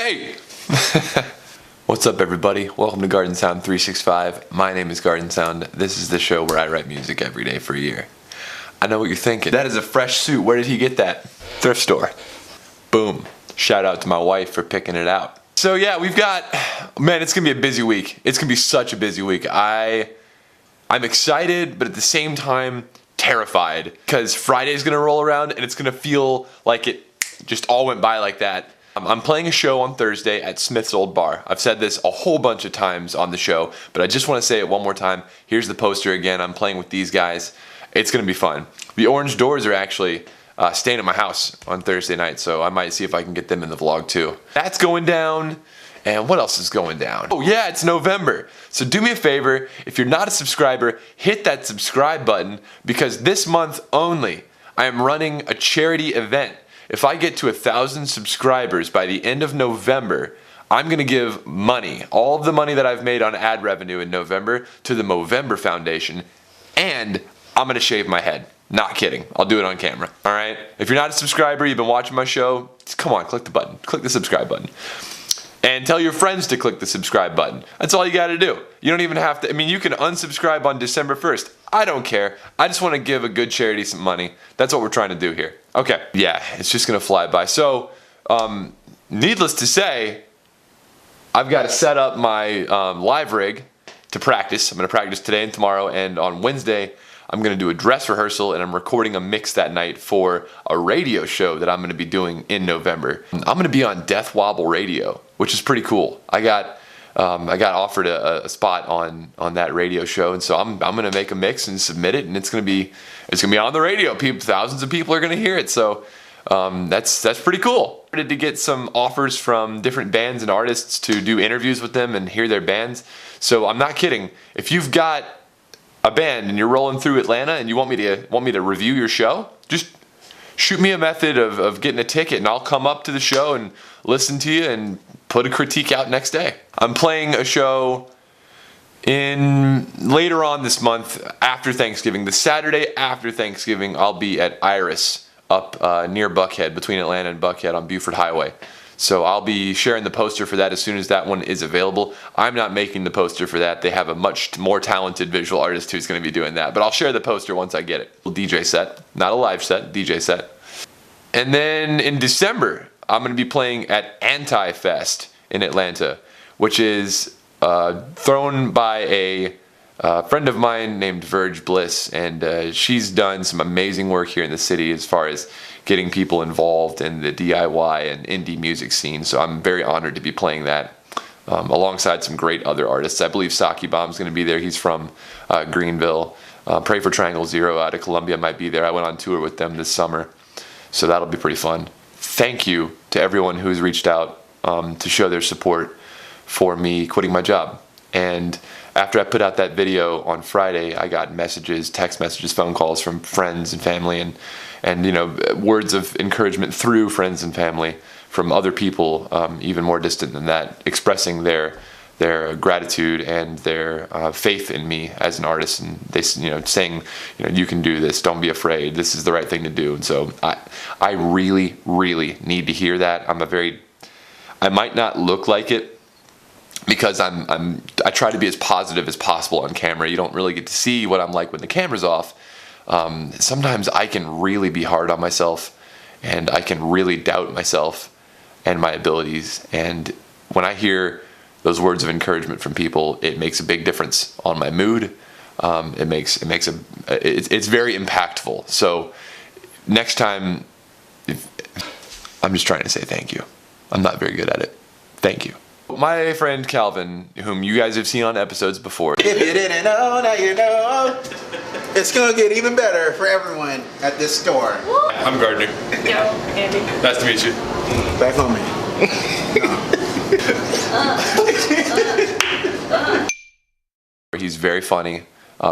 Hey! What's up, everybody? Welcome to Garden Sound 365. My name is Garden Sound. This is the show where I write music every day for a year. I know what you're thinking. That is a fresh suit. Where did he get that? Thrift store. Boom. Shout out to my wife for picking it out. So yeah, we've got, man, it's gonna be a busy week. It's gonna be such a busy week. I'm excited, but at the same time, terrified. Because Friday's gonna roll around and it's gonna feel like it just all went by like that. I'm playing a show on Thursday at Smith's Old Bar. I've said this a whole bunch of times on the show, but I just want to say it one more time. Here's the poster again. I'm playing with these guys. It's going to be fun. The Orange Doors are actually staying at my house on Thursday night, so I might see if I can get them in the vlog too. That's going down. And what else is going down? Oh yeah, it's November. So do me a favor, if you're not a subscriber, hit that subscribe button, because this month only, I am running a charity event. If I get to 1,000 subscribers by the end of November, I'm gonna give money, all of the money that I've made on ad revenue in November, to the Movember Foundation, and I'm gonna shave my head. Not kidding, I'll do it on camera, all right? If you're not a subscriber, you've been watching my show, just come on, click the button, click the subscribe button. And tell your friends to click the subscribe button. That's all you gotta do. You don't even have to, I mean, you can unsubscribe on December 1st. I don't care. I just wanna give a good charity some money. That's what we're trying to do here. Okay, yeah, it's just gonna fly by. So, needless to say, I've gotta set up my live rig to practice. I'm gonna practice today and tomorrow, and on Wednesday, I'm gonna do a dress rehearsal, and I'm recording a mix that night for a radio show that I'm gonna be doing in November. I'm gonna be on Death Wobble Radio, which is pretty cool. I got offered a spot on that radio show, and so I'm gonna make a mix and submit it, and it's gonna be on the radio. Thousands of people are gonna hear it, so that's pretty cool. I started to get some offers from different bands and artists to do interviews with them and hear their bands. So I'm not kidding. If you've got a band and you're rolling through Atlanta and you want me to review your show, just shoot me a method of getting a ticket, and I'll come up to the show and listen to you and put a critique out next day. I'm playing a show later on this month after Thanksgiving. The Saturday after Thanksgiving, I'll be at Iris up near Buckhead, between Atlanta and Buckhead on Buford Highway. So I'll be sharing the poster for that as soon as that one is available. I'm not making the poster for that. They have a much more talented visual artist who's going to be doing that. But I'll share the poster once I get it. A DJ set, not a live set, DJ set. And then in December, I'm going to be playing at Anti-Fest in Atlanta, which is thrown by a friend of mine named Verge Bliss, and she's done some amazing work here in the city as far as getting people involved in the DIY and indie music scene. So I'm very honored to be playing that alongside some great other artists. I believe Saki Bomb's going to be there. He's from Greenville. Pray for Triangle Zero out of Columbia might be there. I went on tour with them this summer, so that'll be pretty fun. Thank you to everyone who's reached out to show their support for me quitting my job. And after I put out that video on Friday, I got messages, text messages, phone calls from friends and family, and you know, words of encouragement through friends and family from other people, even more distant than that, expressing their gratitude and their faith in me as an artist, and they, you know, saying, you know, you can do this, don't be afraid, this is the right thing to do. And so I really, really need to hear that. I might not look like it, because I try to be as positive as possible on camera. You don't really get to see what I'm like when the camera's off. Sometimes I can really be hard on myself, and I can really doubt myself and my abilities. And when I hear those words of encouragement from people, it makes a big difference on my mood. It's very impactful. So next time, I'm just trying to say thank you. I'm not very good at it. Thank you. My friend Calvin, whom you guys have seen on episodes before. If you didn't know, now you know. It's gonna get even better for everyone at this store. I'm Gardner. Yo, Andy. Nice to meet you. Back on me. He's very funny.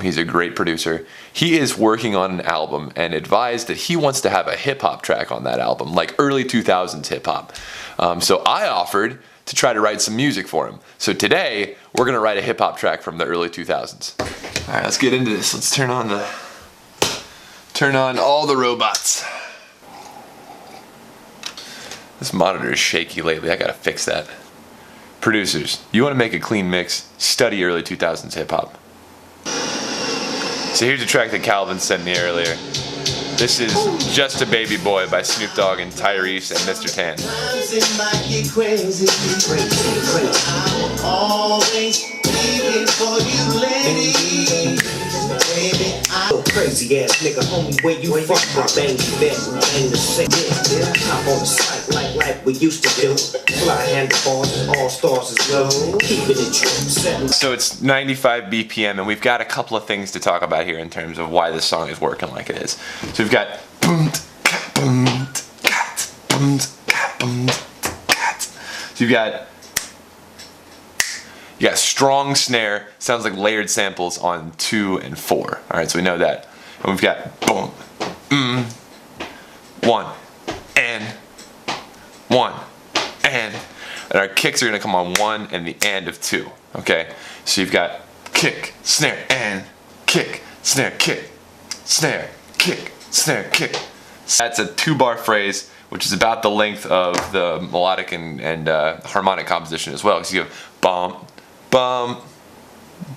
He's a great producer. He is working on an album and advised that he wants to have a hip-hop track on that album, like early 2000s hip-hop. So I offered to try to write some music for him. So today, we're gonna write a hip-hop track from the early 2000s. All right, let's get into this. Let's turn on all the robots. This monitor is shaky lately. I gotta fix that. Producers, you want to make a clean mix? Study early 2000s hip hop. So here's a track that Calvin sent me earlier. This is Just a Baby Boy by Snoop Dogg and Tyrese and Mr. Tan. Crazy ass nigga, homie, where you from? My bang bet, bang the same. Yeah, hop on the site like we used to do. Fly handlebars and all stars as well. Keeping it true. So it's 95 BPM, and we've got a couple of things to talk about here in terms of why this song is working like it is. So we've got so you got strong snare, sounds like layered samples on 2 and 4. All right, so we know that. And we've got boom, 1 and 1 and our kicks are gonna come on 1 and the and of 2. Okay, so you've got kick, snare, and kick, snare, kick, snare, kick, snare, kick. That's a 2-bar phrase, which is about the length of the melodic and harmonic composition as well. Because you have bump, bump,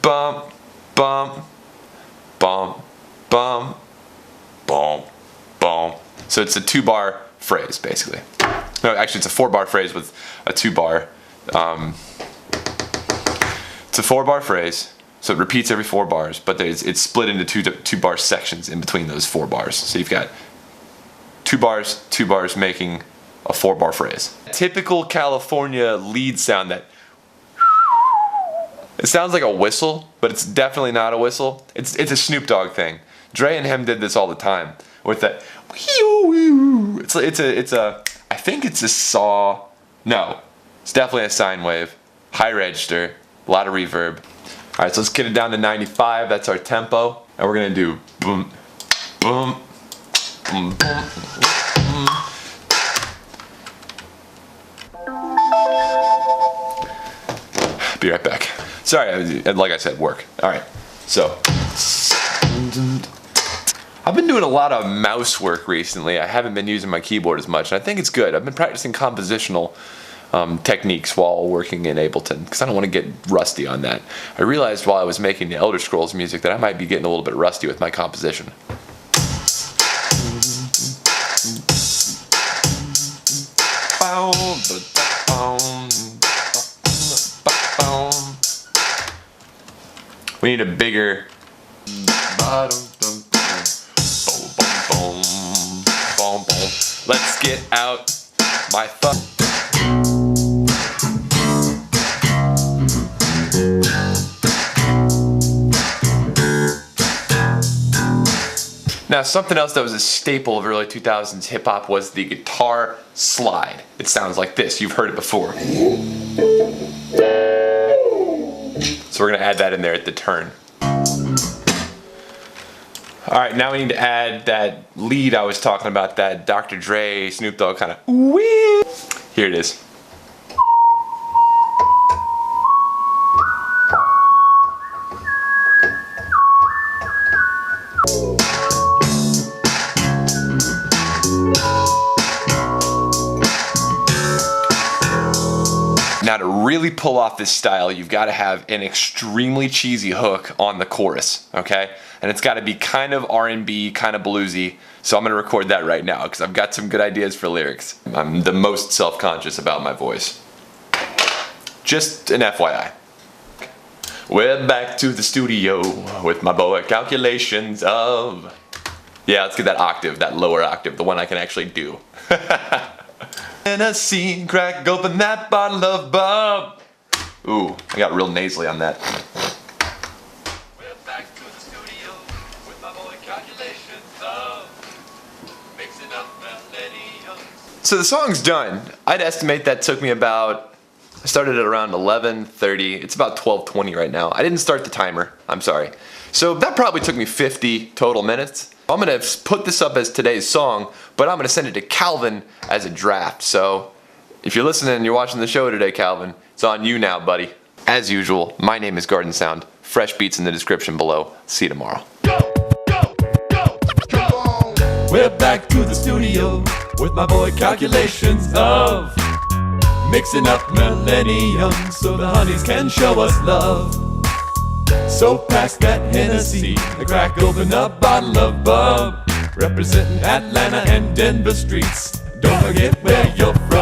bump, bump, bump, bump, bump, bump. So it's a 2-bar phrase, basically. No, actually, it's a 4-bar phrase with a 2-bar. It's a 4-bar phrase, so it repeats every 4 bars, but it's split into 2-bar sections in between those 4 bars. So you've got 2 bars making a 4-bar phrase. Typical California lead sound that it sounds like a whistle, but it's definitely not a whistle. It's a Snoop Dogg thing. Dre and him did this all the time with that. It's a I think it's a saw. No, it's definitely a sine wave. High register, a lot of reverb. All right, so let's get it down to 95. That's our tempo, and we're gonna do boom, boom, boom, boom. Be right back. Sorry, like I said, work. All right, so I've been doing a lot of mouse work recently. I haven't been using my keyboard as much, and I think it's good. I've been practicing compositional techniques while working in Ableton because I don't want to get rusty on that. I realized while I was making the Elder Scrolls music that I might be getting a little bit rusty with my composition. We need a bigger. Let's get out my thumb. Now, something else that was a staple of early 2000s hip hop was the guitar slide. It sounds like this. You've heard it before. So we're gonna add that in there at the turn. All right, now we need to add that lead I was talking about, that Dr. Dre, Snoop Dogg kind of wee. Here it is. Now, to really pull off this style, you've got to have an extremely cheesy hook on the chorus, okay? And it's got to be kind of R&B, kind of bluesy. So I'm going to record that right now because I've got some good ideas for lyrics. I'm the most self-conscious about my voice. Just an FYI. We're back to the studio with my boy calculations of... Yeah, let's get that octave, that lower octave, the one I can actually do. Tennessee, crack open that bottle of bub. Ooh, I got real nasally on that. We're back to the studio with my boy calculations of mixing up melodies. So the song's done. I'd estimate that took me about, I started at around 11:30. It's about 12:20 right now. I didn't start the timer, I'm sorry. So that probably took me 50 total minutes. I'm gonna put this up as today's song, but I'm gonna send it to Calvin as a draft. So if you're listening and you're watching the show today, Calvin, it's on you now, buddy. As usual, my name is Garden Sound. Fresh beats in the description below. See you tomorrow. We're back to the studio with my boy calculations of mixing up millennium so the honeys can show us love. So pass that Hennessy and crack open a bottle of bub, representing Atlanta and Denver streets. Don't forget where you're from.